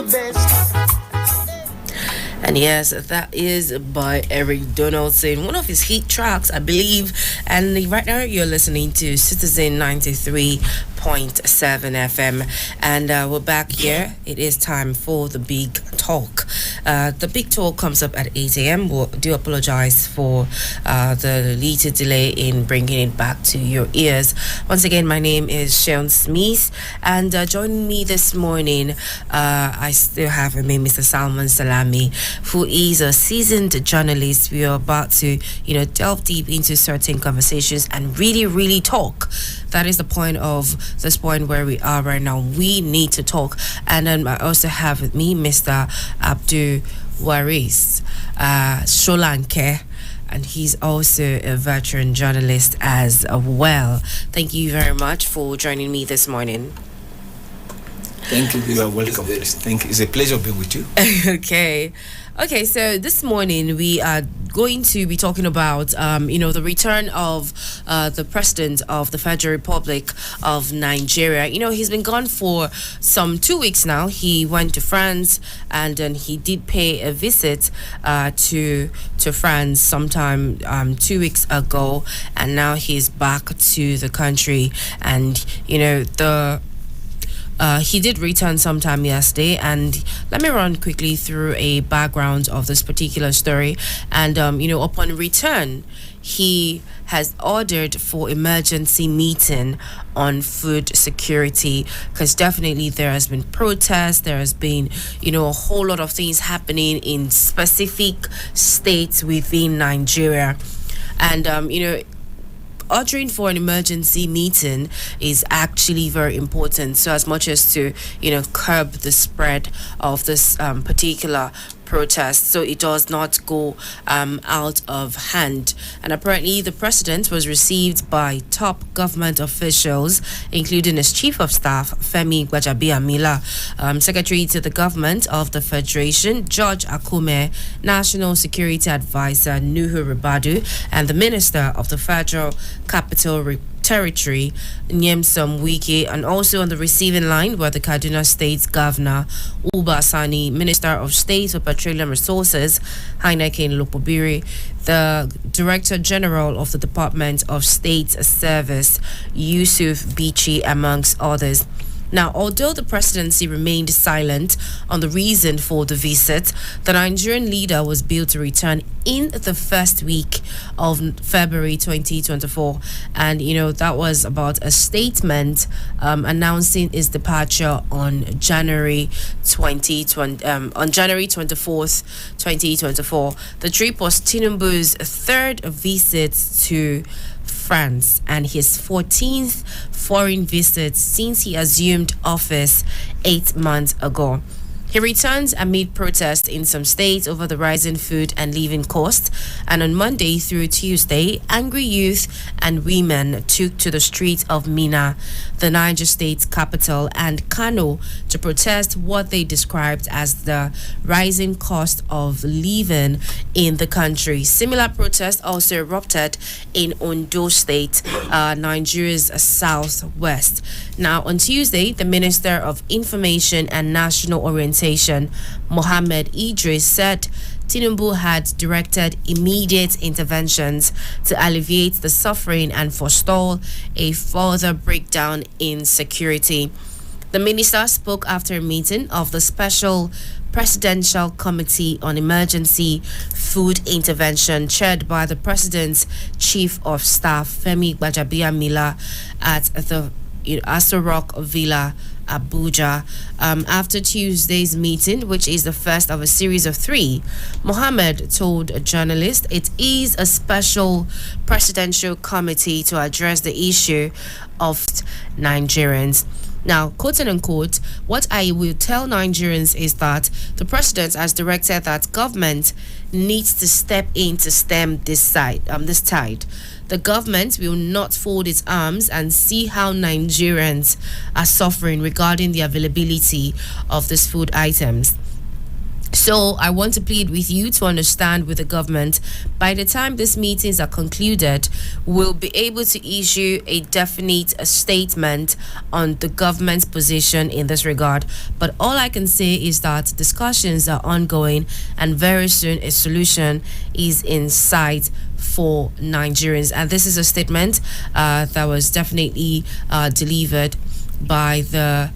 the best. And yes, that is by Eric Donaldson, one of his hit tracks, I believe. And right now you're listening to Citizen 93.7 FM. And we're back here. It is time for the big talk. The big talk comes up at 8 a.m. We do apologize for the little delay in bringing it back to your ears. Once again, my name is Sean Smith. And joining me this morning, I still have with me Mr. Salman Salami, who is a seasoned journalist. We are about to, delve deep into certain conversations and really talk. That is the point of this point where we are right now. We need to talk. And then I also have with me Mr. Abdul Waris Sholanke, and he's also a veteran journalist as well. Thank you very much for joining me this morning. Thank you. You are welcome. Thank you. It's a pleasure being with you. Okay, so this morning we are going to be talking about, the return of the president of the Federal Republic of Nigeria. He's been gone for some 2 weeks now. He went to France, and then he did pay a visit to France sometime 2 weeks ago, and now he's back to the country. And he did return sometime yesterday, and let me run quickly through a background of this particular story. And upon return, he has ordered for emergency meeting on food security, because definitely there has been protests, there has been a whole lot of things happening in specific states within Nigeria. And ordering for an emergency meeting is actually very important, so as much as to curb the spread of this particular protest, so it does not go out of hand. And apparently the president was received by top government officials, including his chief of staff Femi Gbajabiamila, secretary to the government of the Federation George Akume, national security advisor Nuhu Ribadu, and the minister of the Federal Capital Territory Nyemsom Wike. And also on the receiving line were the Kaduna State Governor Uba Sani, Minister of State for Petroleum Resources Heineken Lopobiri, the Director General of the Department of State Service Yusuf Bichi, amongst others. Now, although the presidency remained silent on the reason for the visit, the Nigerian leader was billed to return in the first week of February 2024. And, that was about a statement announcing his departure on January 24th, 2024. The trip was Tinubu's third visit to France and his 14th foreign visit since he assumed office 8 months ago. He returns amid protests in some states over the rising food and living costs, and on Monday through Tuesday, angry youth and women took to the streets of Minna, the Niger State capital, and Kano to protest what they described as the rising cost of living in the country. Similar protests also erupted in Ondo State, Nigeria's southwest. Now, on Tuesday, the Minister of Information and National Orientation, Mohammed Idris, said Tinubu had directed immediate interventions to alleviate the suffering and forestall a further breakdown in security. The minister spoke after a meeting of the Special Presidential Committee on Emergency Food Intervention chaired by the President's Chief of Staff, Femi Gbajabiamila, at the Aso Rock Villa, Abuja. After Tuesday's meeting, which is the first of a series of 3, Mohammed told a journalist it is a special presidential committee to address the issue of Nigerians. Now, quote and unquote, what I will tell Nigerians is that the president has directed that government needs to step in to stem this tide. The government will not fold its arms and see how Nigerians are suffering regarding the availability of these food items. So I want to plead with you to understand with the government. By the time these meetings are concluded, we'll be able to issue a definite statement on the government's position in this regard. But all I can say is that discussions are ongoing, and very soon a solution is in sight for Nigerians. And this is a statement that was definitely delivered by the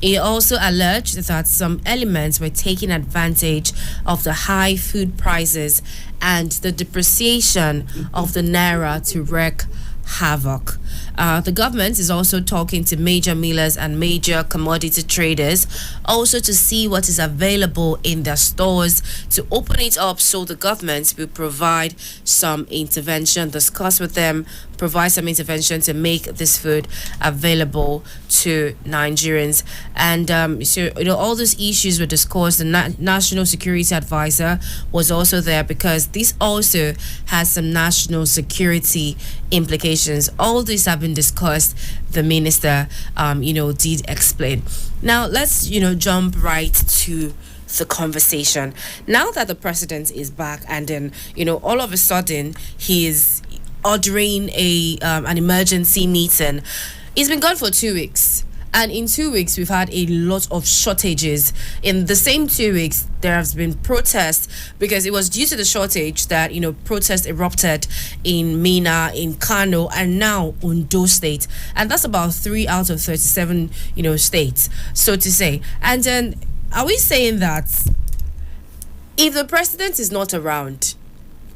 He also alleged that some elements were taking advantage of the high food prices and the depreciation of the naira to wreak havoc. The government is also talking to major millers and major commodity traders also to see what is available in their stores to open it up, so the government will provide some intervention, discuss with them, provide some intervention to make this food available to Nigerians. And all those issues were discussed. The National Security Advisor was also there, because this also has some national security implications. All these have been discussed. The minister, did explain. Now let's, jump right to the conversation. Now that the president is back, and then, all of a sudden he is ordering an emergency meeting. He's been gone for 2 weeks. And in 2 weeks, we've had a lot of shortages. In the same 2 weeks, there has been protests, because it was due to the shortage that, protests erupted in Mina, in Kano, and now Ondo State. And that's about 3 out of 37, states, so to say. And then, are we saying that if the president is not around,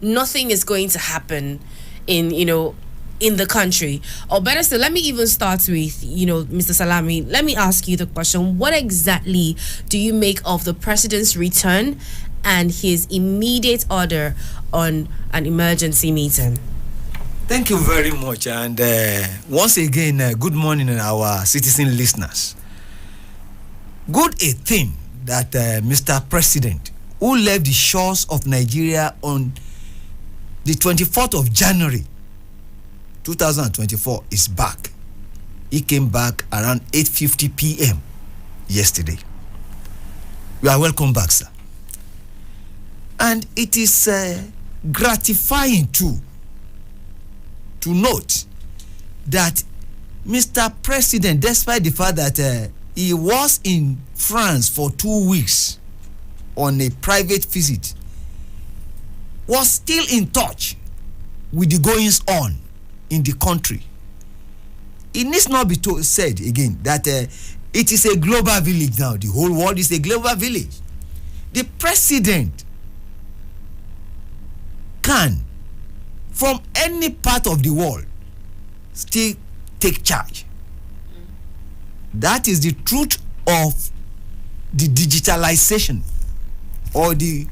nothing is going to happen in the country? Or better still, let me even start with, Mr. Salami, let me ask you the question: what exactly do you make of the president's return and his immediate order on an emergency meeting? Thank you very much. And once again, good morning, our citizen listeners. Good a thing that Mr. President, who left the shores of Nigeria on the 24th of January 2024, is back. He came back around 8:50 p.m. yesterday. You are welcome back, sir. And it is gratifying too to note that Mr. President, despite the fact that he was in France for 2 weeks on a private visit, was still in touch with the goings on in the country. It needs not be said again that it is a global village now. The whole world is a global village. The president can, from any part of the world, still take charge. That is the truth of the digitalization, or the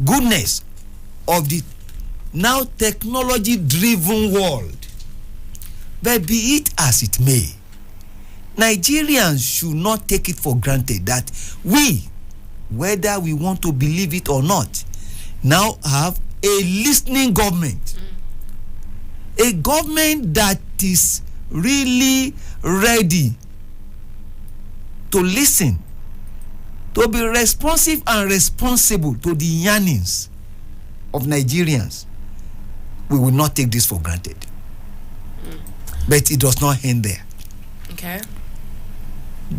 goodness of the now technology-driven world. But be it as it may, Nigerians should not take it for granted that we, whether we want to believe it or not, now have a listening government. A government that is really ready to listen, to be responsive and responsible to the yearnings of Nigerians. We will not take this for granted. But it does not end there. Okay.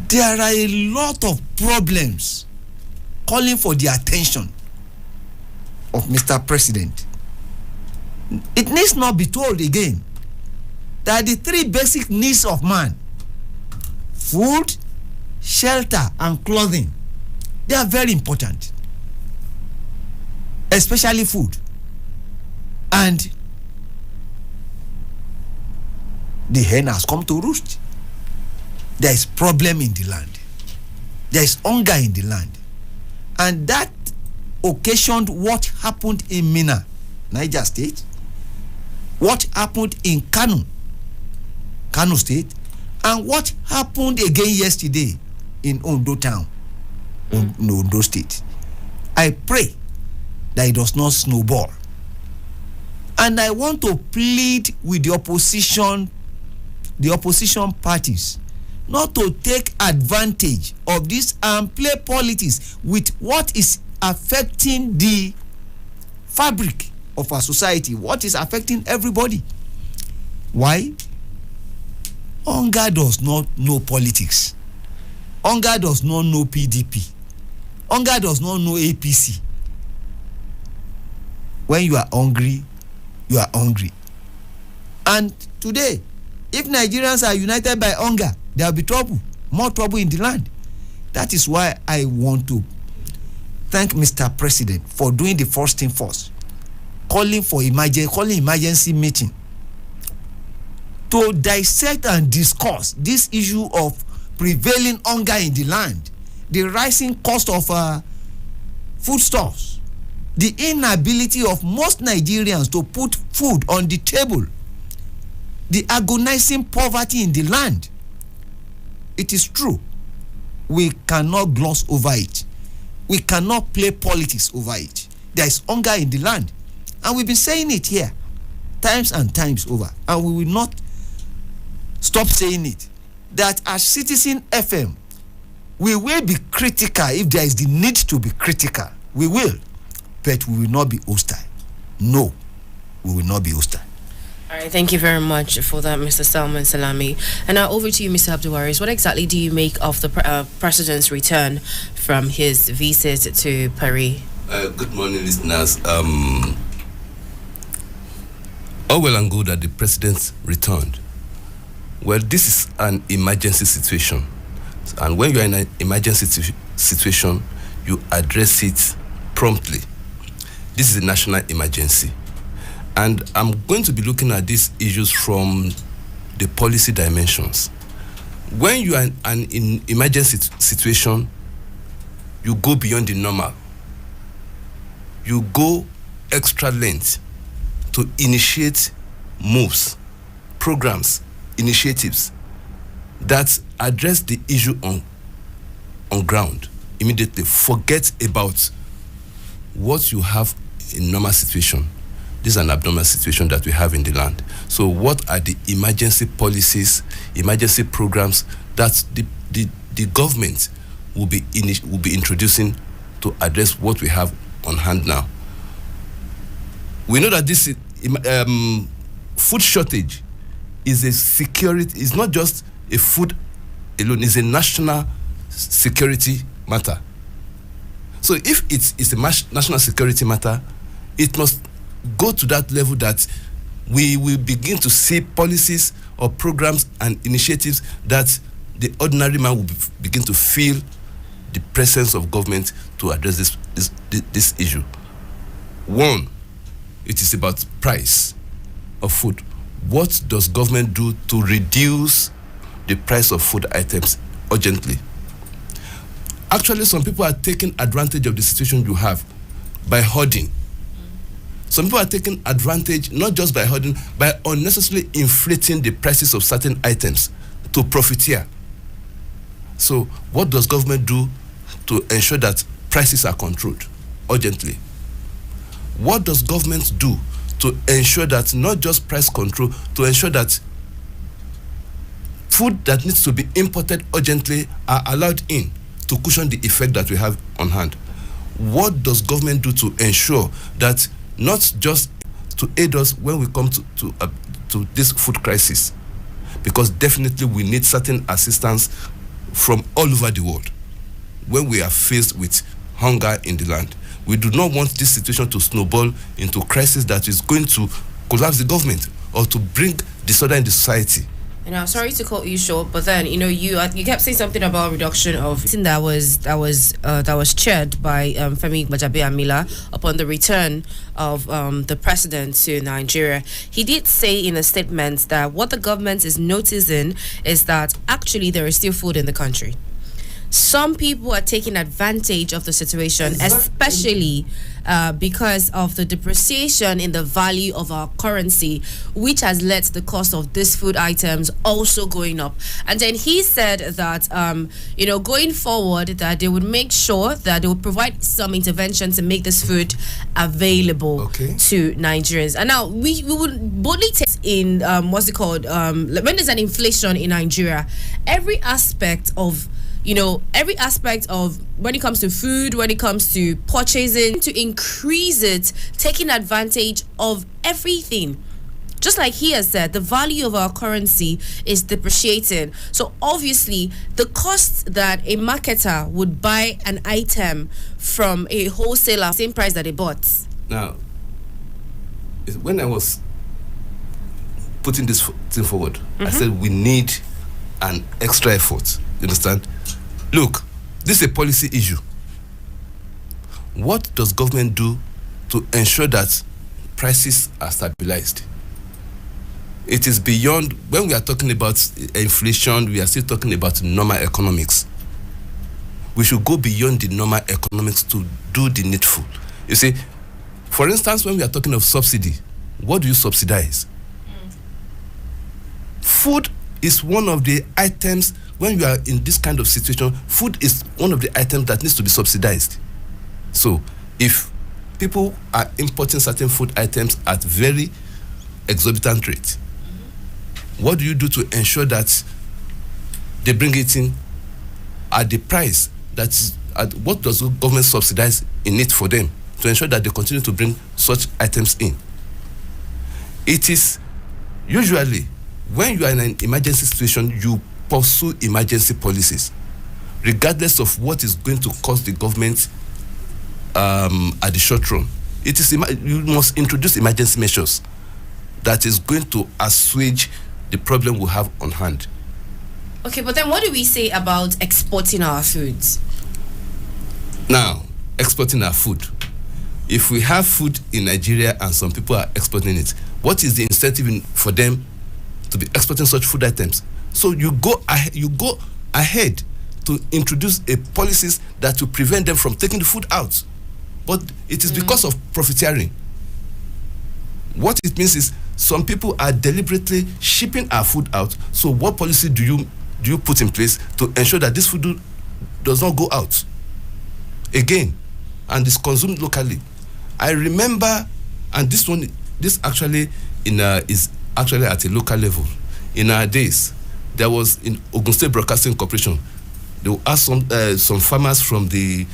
There are a lot of problems calling for the attention of Mr. President. It needs not be told again that the 3 basic needs of man, food, shelter, and clothing, they are very important. Especially food. And the hen has come to roost. There is problem in the land. There is hunger in the land. And that occasioned what happened in Mina, Niger State, what happened in Kano State, and what happened again yesterday in Ondo Town, Ondo State. I pray that it does not snowball. And I want to plead with the opposition parties not to take advantage of this and play politics with what is affecting the fabric of our society, what is affecting everybody. Why? Hunger does not know politics. Hunger does not know PDP. Hunger does not know APC. When you are hungry, you are hungry. And today, if Nigerians are united by hunger, there will be trouble, more trouble in the land. That is why I want to thank Mr. President for doing the first thing first, calling emergency meeting to dissect and discuss this issue of prevailing hunger in the land, the rising cost of foodstuffs, the inability of most Nigerians to put food on the table, the agonizing poverty in the land. It is true. We cannot gloss over it. We cannot play politics over it. There is hunger in the land. And we've been saying it here times and times over. And we will not stop saying it. That as Citizen FM, we will be critical if there is the need to be critical. We will. But we will not be hostile. No, we will not be hostile. All right, thank you very much for that, Mr. Salman Salami. And now over to you, Mr. Abdulwaris. What exactly do you make of the president's return from his visit to Paris? Good morning, listeners. All well and good that the president returned. Well, this is an emergency situation. And when you are in an emergency situation, you address it promptly. This is a national emergency. And I'm going to be looking at these issues from the policy dimensions. When you are in an emergency situation, you go beyond the normal. You go extra length to initiate moves, programs, initiatives that address the issue on ground immediately. Forget about what you have in normal situation. This is an abnormal situation that we have in the land. So what are the emergency policies, emergency programs that the government will be introducing to address what we have on hand now? We know that this food shortage is a security, is not just a food alone, it's a national security matter. So if it's a national security matter, it must go to that level that we will begin to see policies or programs and initiatives that the ordinary man will begin to feel the presence of government to address this issue. One, it is about price of food. What does government do to reduce the price of food items urgently? Actually, some people are taking advantage of the situation you have by hoarding. Some people are taking advantage not just by hoarding, by unnecessarily inflating the prices of certain items to profiteer. So what does government do to ensure that prices are controlled urgently? What does government do to ensure that not just price control, to ensure that food that needs to be imported urgently are allowed in to cushion the effect that we have on hand? What does government do to ensure that not just to aid us when we come to this food crisis? Because definitely we need certain assistance from all over the world when we are faced with hunger in the land. We do not want this situation to snowball into crisis that is going to collapse the government or to bring disorder in the society. And I'm sorry to cut you short, but then you kept saying something about reduction of that was chaired by Femi Gbajabiamila upon the return of the president to Nigeria. He did say in a statement that what the government is noticing is that actually there is still food in the country. Some people are taking advantage of the situation, especially because of the depreciation in the value of our currency, which has led to the cost of these food items also going up. And then he said that, going forward, that they would make sure that they would provide some intervention to make this food available to Nigerians. And now we would boldly take in what's it called? When there's an inflation in Nigeria, every aspect of when it comes to food, when it comes to purchasing, to increase it, taking advantage of everything. Just like he has said, the value of our currency is depreciating. So obviously, the cost that a marketer would buy an item from a wholesaler, same price that they bought. Now, when I was putting this thing forward, I said we need an extra effort. You understand? Look, this is a policy issue. What does government do to ensure that prices are stabilized? It is beyond, when we are talking about inflation, we are still talking about normal economics. We should go beyond the normal economics to do the needful. You see, for instance, when we are talking of subsidy, what do you subsidize? Food is one of the items, when you are in this kind of situation, food is one of the items that needs to be subsidized. So, if people are importing certain food items at very exorbitant rates, what do you do to ensure that they bring it in at the price that is, at what does the government subsidize in it for them to ensure that they continue to bring such items in? It is usually when you are in an emergency situation, you pursue emergency policies, regardless of what is going to cost the government at the short run. It is you must introduce emergency measures that is going to assuage the problem we have on hand. Okay, but then what do we say about exporting our foods? Now, exporting our food. If we have food in Nigeria and some people are exporting it, what is the incentive for them to be exporting such food items? So you go ahead to introduce a policies that will prevent them from taking the food out. But it is because of profiteering. What it means is some people are deliberately shipping our food out. So what policy do you put in place to ensure that this food does not go out again and is consumed locally? I remember, and this actually is actually at a local level. In our days, there was in Ogun State Broadcasting Corporation, they will ask some farmers from the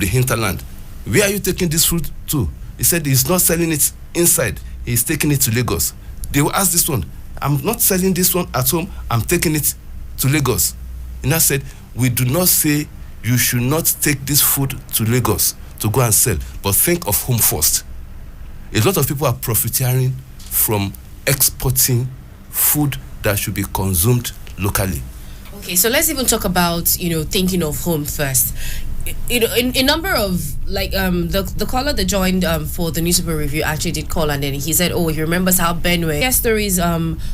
hinterland, where are you taking this fruit to? He said he's not selling it inside, he's taking it to Lagos. They will ask this one, I'm not selling this one at home, I'm taking it to Lagos. And I said, we do not say you should not take this food to Lagos to go and sell, but think of home first. A lot of people are profiteering from exporting food that should be consumed locally. Okay, so let's even talk about, thinking of home first. In a number of, the caller that joined for the newspaper review actually did call, and then he said, he remembers how Benue, there stories,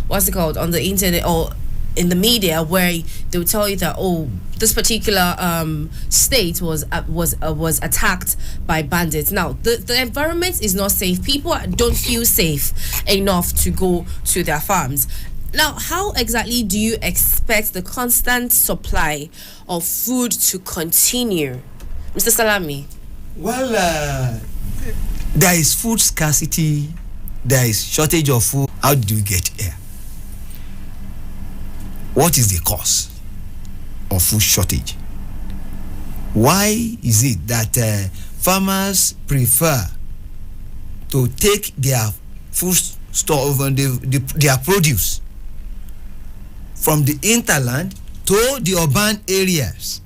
what's it called, on the internet or in the media, where they would tell you that this particular state was attacked by bandits. Now the environment is not safe. People don't feel safe enough to go to their farms. Now, how exactly do you expect the constant supply of food to continue, Mr. Salami? Well, there is food scarcity, there is shortage of food. How do we get here? What is the cause of food shortage? Why is it that farmers prefer to take their food store over their produce from the hinterland to the urban areas?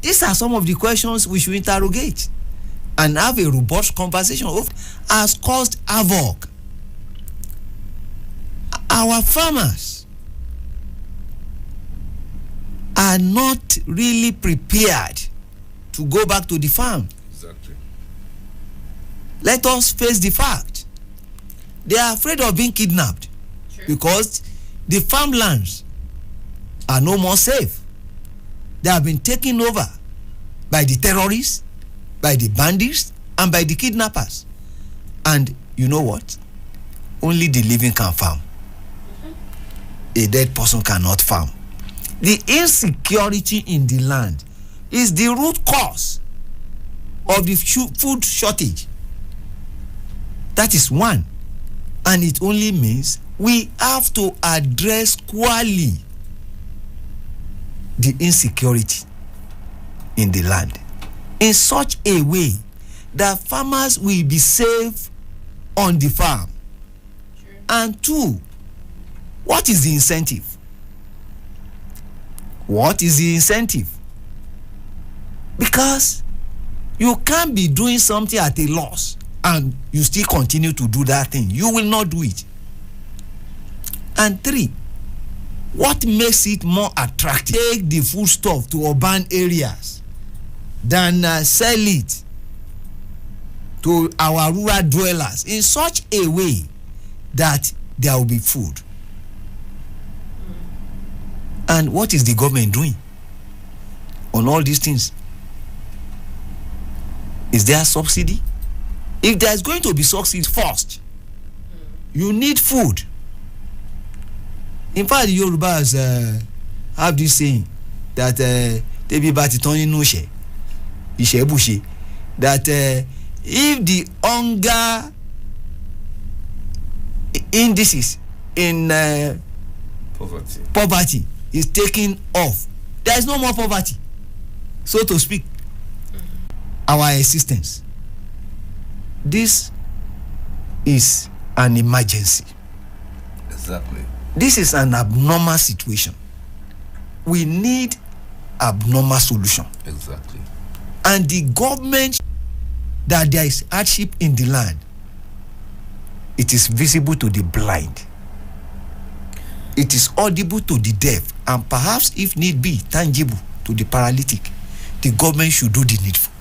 These are some of the questions we should interrogate and have a robust conversation of. Has caused havoc. Our farmers are not really prepared to go back to the farm. Exactly. Let us face the fact. They are afraid of being kidnapped. True. Because the farmlands are no more safe. They have been taken over by the terrorists, by the bandits, and by the kidnappers. And you know what? Only the living can farm. A dead person cannot farm. The insecurity in the land is the root cause of the food shortage. That is one. And it only means we have to address squarely the insecurity in the land in such a way that farmers will be safe on the farm. Sure. And two, what is the incentive? What is the incentive? Because you can't be doing something at a loss and you still continue to do that thing. You will not do it. And three, what makes it more attractive? Take the foodstuff to urban areas than sell it to our rural dwellers in such a way that there will be food. And what is the government doing on all these things? Is there a subsidy? If there is going to be subsidy first, you need food. In fact, the Yorubas have this saying that tebi ba ti ton ninu ise bushe, that if the hunger indices in poverty is taken off, there is no more poverty, so to speak. Our existence, this is an emergency. Exactly. This is an abnormal situation. We need abnormal solution. Exactly. And the government, that there is hardship in the land, it is visible to the blind. It is audible to the deaf, and perhaps, if need be, tangible to the paralytic. The government should do the needful.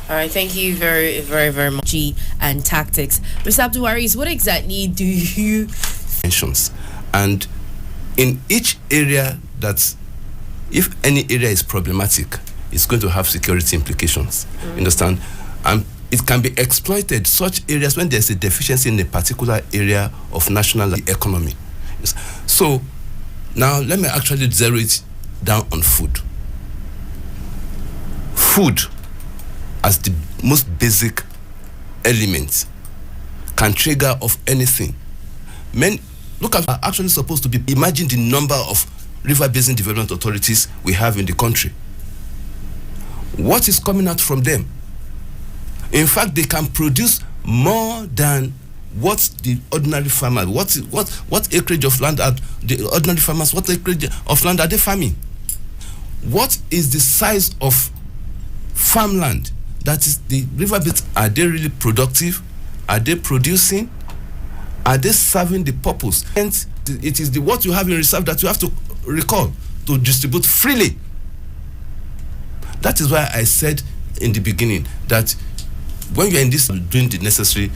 All right, thank you very, very, very much. And tactics. Mr. Abdul-Waris, what exactly do you... And in each area, that if any area is problematic, it's going to have security implications. Understand? And it can be exploited, such areas, when there's a deficiency in a particular area of national economy. Yes. So now let me actually zero it down on food. Food, as the most basic element, can trigger off anything. Men, look at, are actually supposed to be, imagine the number of river basin development authorities we have in the country. What is coming out from them? In fact, they can produce more than what the ordinary farmer, what acreage of land are the ordinary farmers, what acreage of land are they farming? What is the size of farmland that is the river beds? Are they really productive? Are they producing? Are they serving the purpose? And it is the what you have in reserve that you have to recall to distribute freely. That is why I said in the beginning that when you're in this, doing the necessary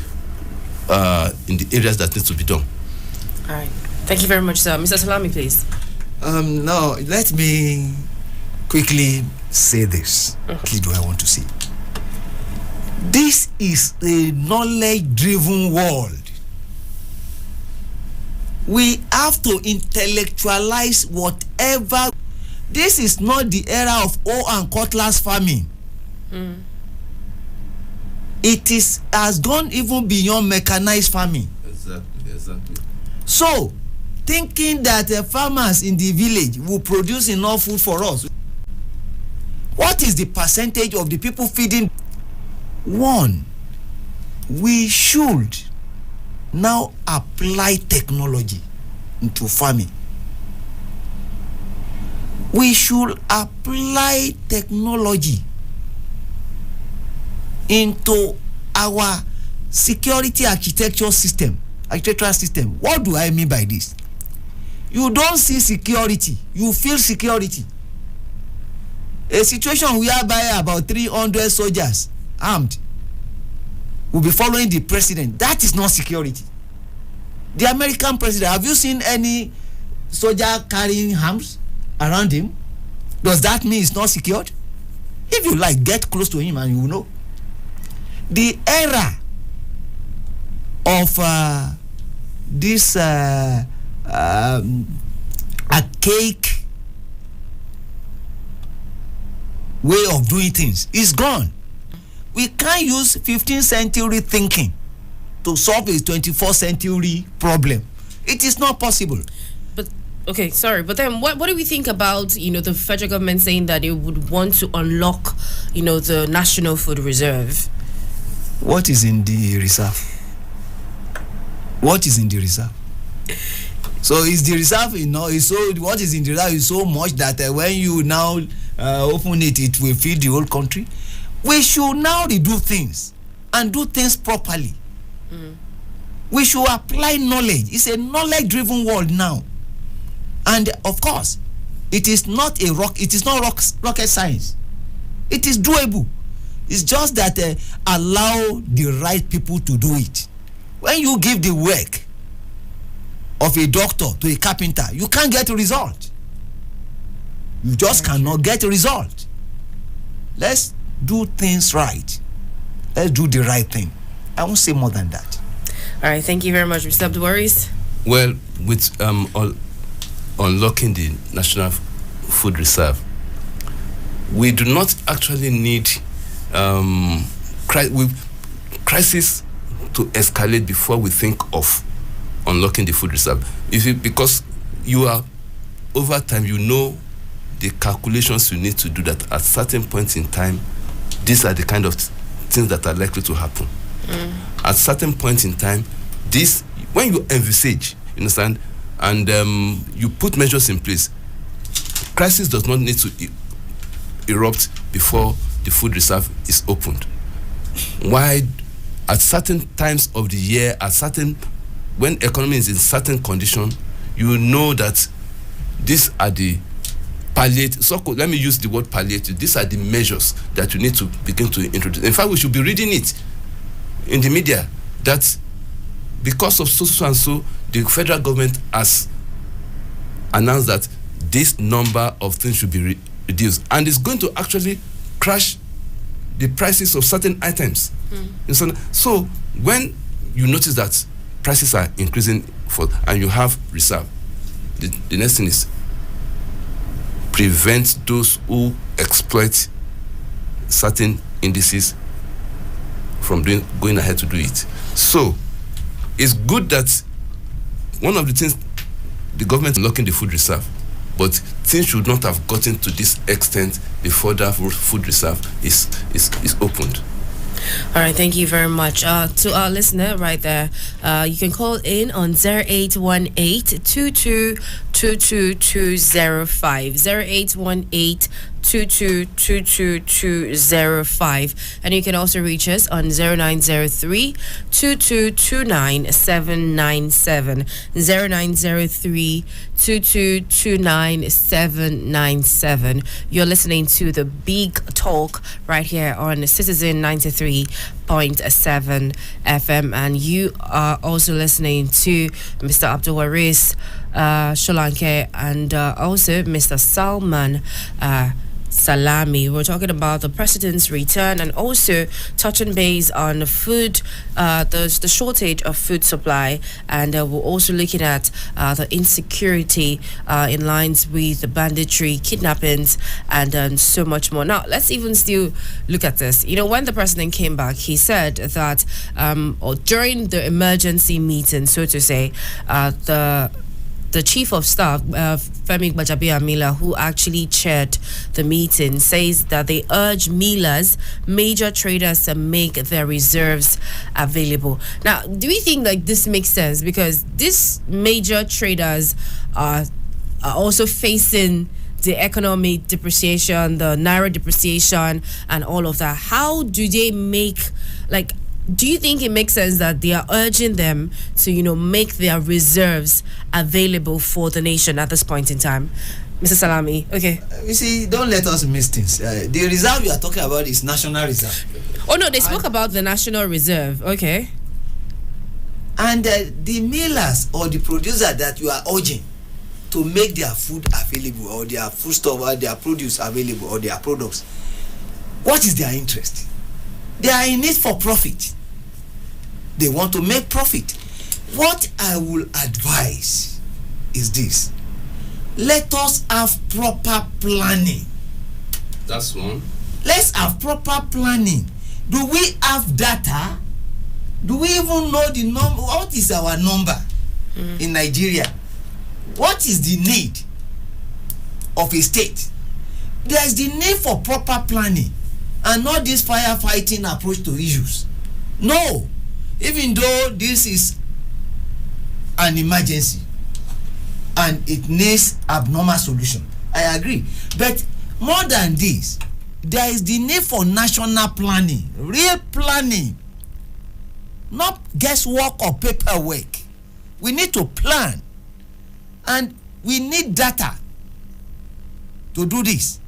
in the areas that need to be done. All right. Thank you very much, sir. Mr. Salami, please. Now, let me quickly say this. What do I want to say? This is a knowledge-driven world. We have to intellectualize whatever. This is not the era of O and Cutlass farming. It has gone even beyond mechanized farming. Exactly. So, thinking that farmers in the village will produce enough food for us. What is the percentage of the people feeding? One, we should now apply technology into farming. We should apply technology into our security architectural system. What do I mean by this? You don't see security, you feel security. A situation whereby about 300 soldiers armed will be following the president, that is not security. The American president, have you seen any soldier carrying arms around him? Does that mean it's not secured? If you like, get close to him and you will know. The era of this archaic way of doing things is gone. We can't use 15th century thinking to solve a 21st century problem. It is not possible. But okay, sorry, but then what do we think about the federal government saying that it would want to unlock the National Food Reserve? What is in the reserve? What is in the reserve? So is the reserve what is in the reserve is so much that when you now open it, it will feed the whole country? We should now redo things and do things properly. We should apply knowledge. It's a knowledge-driven world now, and of course, it is not rocket science. It is doable. It's just that allow the right people to do it. When you give the work of a doctor to a carpenter, you can't get a result. You just cannot get a result. Let's do things right. Let's do the right thing. I won't say more than that. All right, thank you very much, Mr. Abdulwaris. Well, with unlocking the National Food Reserve, we do not actually need crisis to escalate before we think of unlocking the food reserve. Because you are over time, the calculations you need to do that at certain points in time, these are the kind of things that are likely to happen. At certain points in time, when you envisage, you understand, and you put measures in place, crisis does not need to erupt before the food reserve is opened. Why, at certain times of the year, when economy is in certain condition, you know that these are the palliative. So let me use the word palliative. These are the measures that you need to begin to introduce. In fact, we should be reading it in the media that because of so and so, the federal government has announced that this number of things should be reduced, and it's going to actually crash the prices of certain items. So when you notice that prices are increasing and you have reserve, the next thing is prevent those who exploit certain indices from going ahead to do it. So it's good that one of the things the government is unlocking the food reserve, but things should not have gotten to this extent before that food reserve is opened. All right, thank you very much. To our listener right there, you can call in on 0818-222205, 0818-222205, and you can also reach us on 0903-2229-797, 0903-2229-797. You're listening to the Big Talk right here on Citizen 93.7 FM, and you are also listening to Mr. Abdulwaris Sholanke and also Mr. Salman Salami. We're talking about the president's return and also touching base on food, the shortage of food supply, and we're also looking at the insecurity in lines with the banditry, kidnappings, and so much more. Now, let's even still look at this. When the president came back, he said that or during the emergency meeting, so to say, the chief of staff, Femi Gbajabiamila, who actually chaired the meeting, says that they urge millers, major traders, to make their reserves available. Now, do we think like this makes sense? Because these major traders are also facing the economic depreciation, the naira depreciation, and all of that. How do they do you think it makes sense that they are urging them to, make their reserves available for the nation at this point in time? Mr. Salami, okay. You see, don't let us miss things. The reserve you are talking about is National Reserve. Oh, no, they spoke about the National Reserve, okay. And the millers or the producer that you are urging to make their food available, or their foodstuff, or their produce available, or their products, what is their interest? They are in it for profit. They want to make profit. What I will advise is this: let us have proper planning. That's one. Let's have proper planning. Do we have data Do we even know the number? What is our number in Nigeria? What is the need of a state? There is the need for proper planning and not this firefighting approach to issues. No, even though this is an emergency and it needs abnormal solution, I agree. But more than this, there is the need for national planning, real planning, not guesswork or paperwork. We need to plan, and we need data to do this.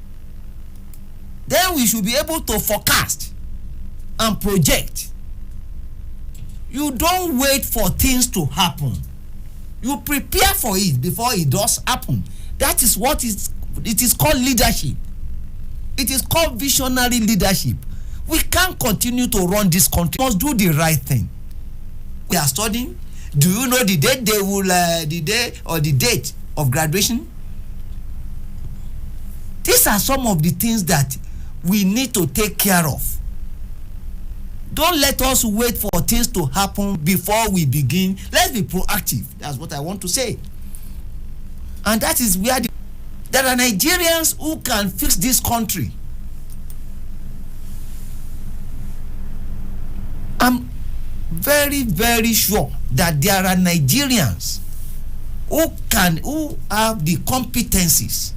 Then we should be able to forecast and project. You don't wait for things to happen. You prepare for it before it does happen. That is what it is called leadership. It is called visionary leadership. We can't continue to run this country. We must do the right thing. We are studying. Do you know the date they will, the day or the date of graduation? These are some of the things that we need to take care of. Don't let us wait for things to happen before we begin. Let's be proactive. That's what I want to say. And that is where there are Nigerians who can fix this country. I'm very, very sure that there are Nigerians who have the competencies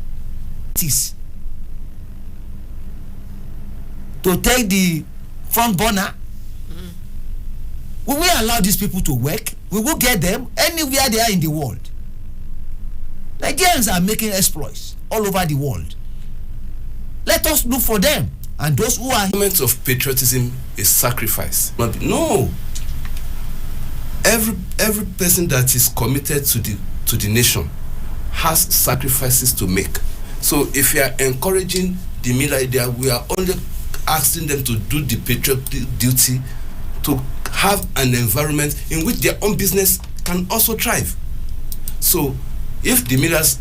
to take the front burner. Will we allow these people to work? We will get them anywhere they are in the world. Nigerians are making exploits all over the world. Let us look for them. And those who are... Moments of patriotism is sacrifice. No. Every person that is committed to the nation has sacrifices to make. So if you are encouraging the media, we are only asking them to do the patriotic duty, to have an environment in which their own business can also thrive. So if the millers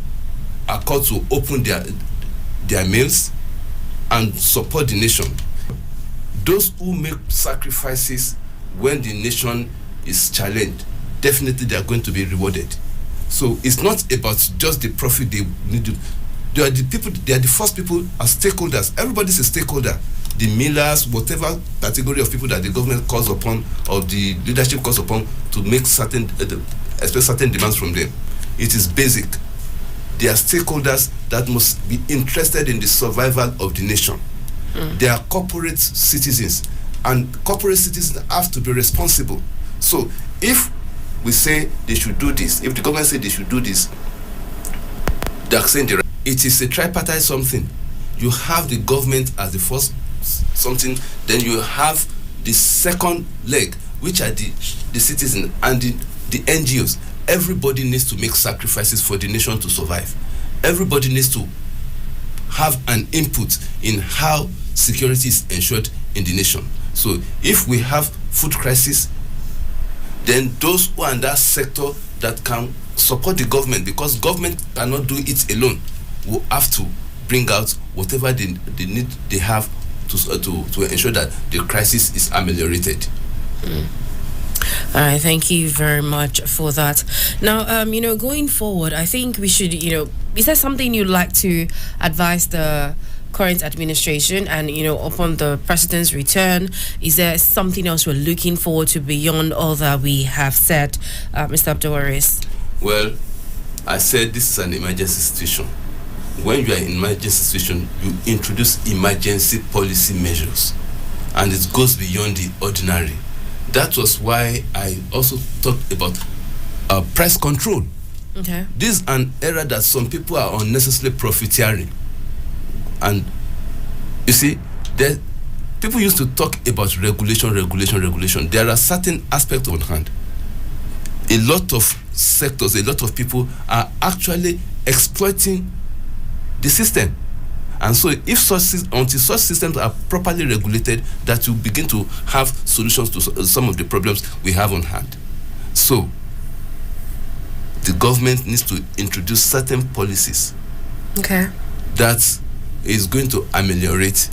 are called to open their mills and support the nation, those who make sacrifices when the nation is challenged, definitely they are going to be rewarded. So it's not about just the profit they need to. They are the first people as stakeholders. Everybody's a stakeholder. The millers, whatever category of people that the government calls upon or the leadership calls upon to make certain demands from them. It is basic. They are stakeholders that must be interested in the survival of the nation. They are corporate citizens, and corporate citizens have to be responsible. So if we say they should do this, if the government say they should do this, they are saying it is a tripartite something. You have the government as the first something, then you have the second leg, which are the citizens and the NGOs. Everybody needs to make sacrifices for the nation to survive. Everybody needs to have an input in how security is ensured in the nation. So if we have food crisis, then those who are in that sector that can support the government, because government cannot do it alone, will have to bring out whatever they need they have to ensure that the crisis is ameliorated. All right, thank you very much for that. Now, going forward, I think we should, is there something you'd like to advise the current administration and, upon the president's return, is there something else we're looking forward to beyond all that we have said, Mr. Abdulwaris? Well, I said this is an emergency situation. When you are in emergency situation, you introduce emergency policy measures, and it goes beyond the ordinary. That was why I also talked about price control. Okay. This is an era that some people are unnecessarily profiteering. And you see, people used to talk about regulation. There are certain aspects on hand. A lot of sectors, a lot of people are actually exploiting the system. And so until such systems are properly regulated, that will begin to have solutions to some of the problems we have on hand. So the government needs to introduce certain policies that is going to ameliorate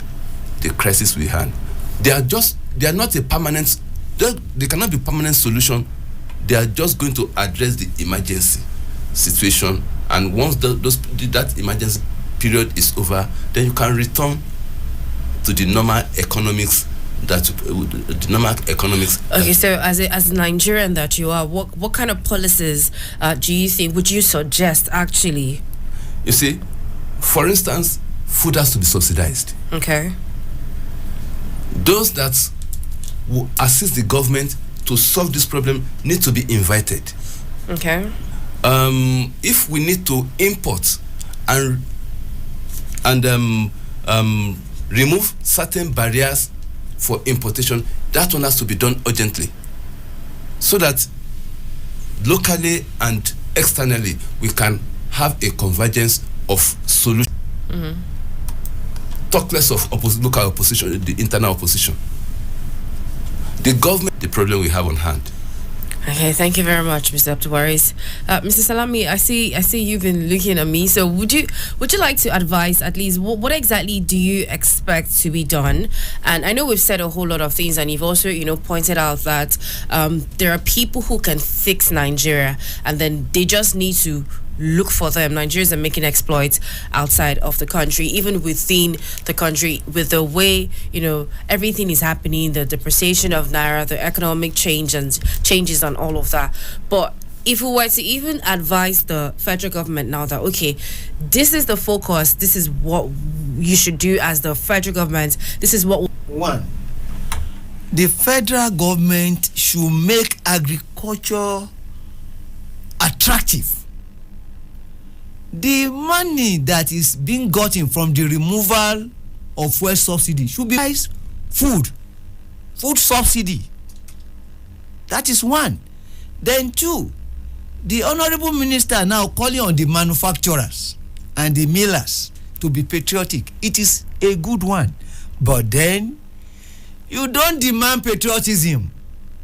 the crisis we have. They are not a permanent They cannot be permanent solution. They are just going to address the emergency situation, and once that emergency period is over, then you can return to the normal economics Okay, so as a Nigerian that you are, what kind of policies do you think would you suggest actually? You see, for instance, food has to be subsidized. Okay. Those that will assist the government to solve this problem need to be invited. Okay. If we need to import and remove certain barriers for importation, that one has to be done urgently, so that locally and externally we can have a convergence of solutions. Mm-hmm. Talk less of local opposition, the internal opposition. The government, the problem we have on hand. Okay, thank you very much, Mr. Abdulwaris. Mr. Salami, I see you've been looking at me. So would you like to advise at least what exactly do you expect to be done? And I know we've said a whole lot of things, and you've also pointed out that there are people who can fix Nigeria, and then they just need to look for them. Nigerians are making exploits outside of the country, even within the country, with the way everything is happening, the depreciation of naira, the economic changes and all of that. But if we were to even advise the federal government now that, okay, this is the focus, this is what you should do as the federal government, this is what... One, the federal government should make agriculture attractive. The money that is being gotten from the removal of fuel subsidy should be food subsidy. That is one. Then two, the honorable minister now calling on the manufacturers and the millers to be patriotic. It is a good one. But then you don't demand patriotism,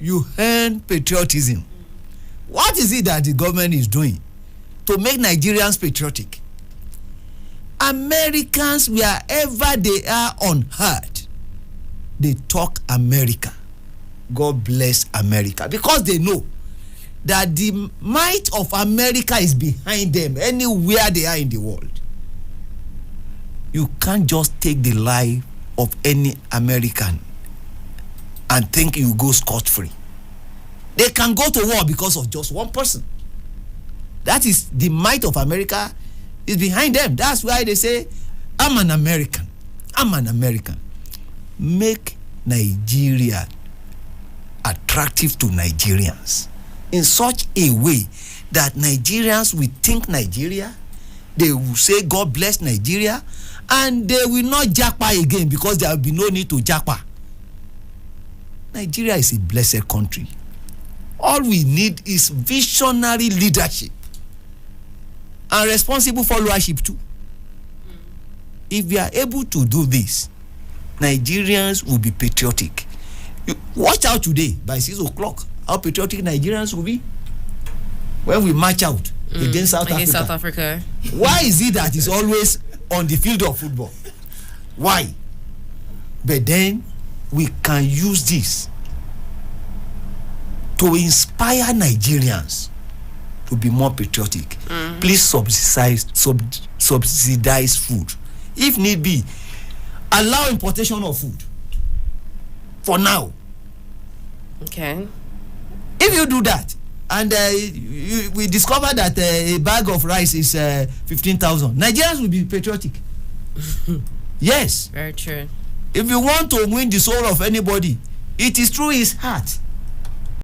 you earn patriotism. What is it that the government is doing to make Nigerians patriotic? Americans, wherever they are on earth, they talk America. God bless America, because they know that the might of America is behind them anywhere they are in the world. You can't just take the life of any American and think you go scot-free. They can go to war because of just one person. That is the might of America is behind them. That's why they say, I'm an American. I'm an American. Make Nigeria attractive to Nigerians in such a way that Nigerians will think Nigeria, they will say God bless Nigeria, and they will not japa again, because there will be no need to japa. Nigeria is a blessed country. All we need is visionary leadership and responsible followership too. If we are able to do this, Nigerians will be patriotic. You watch out today by 6 o'clock how patriotic Nigerians will be when we march out against South Africa. Why is it that it's always on the field of football? Why? But then we can use this to inspire Nigerians to be more patriotic. Please subsidize food. If need be, allow importation of food for now. Okay. If you do that, and we discover that a bag of rice is 15,000, Nigerians will be patriotic. Yes. Very true. If you want to win the soul of anybody, it is through his heart.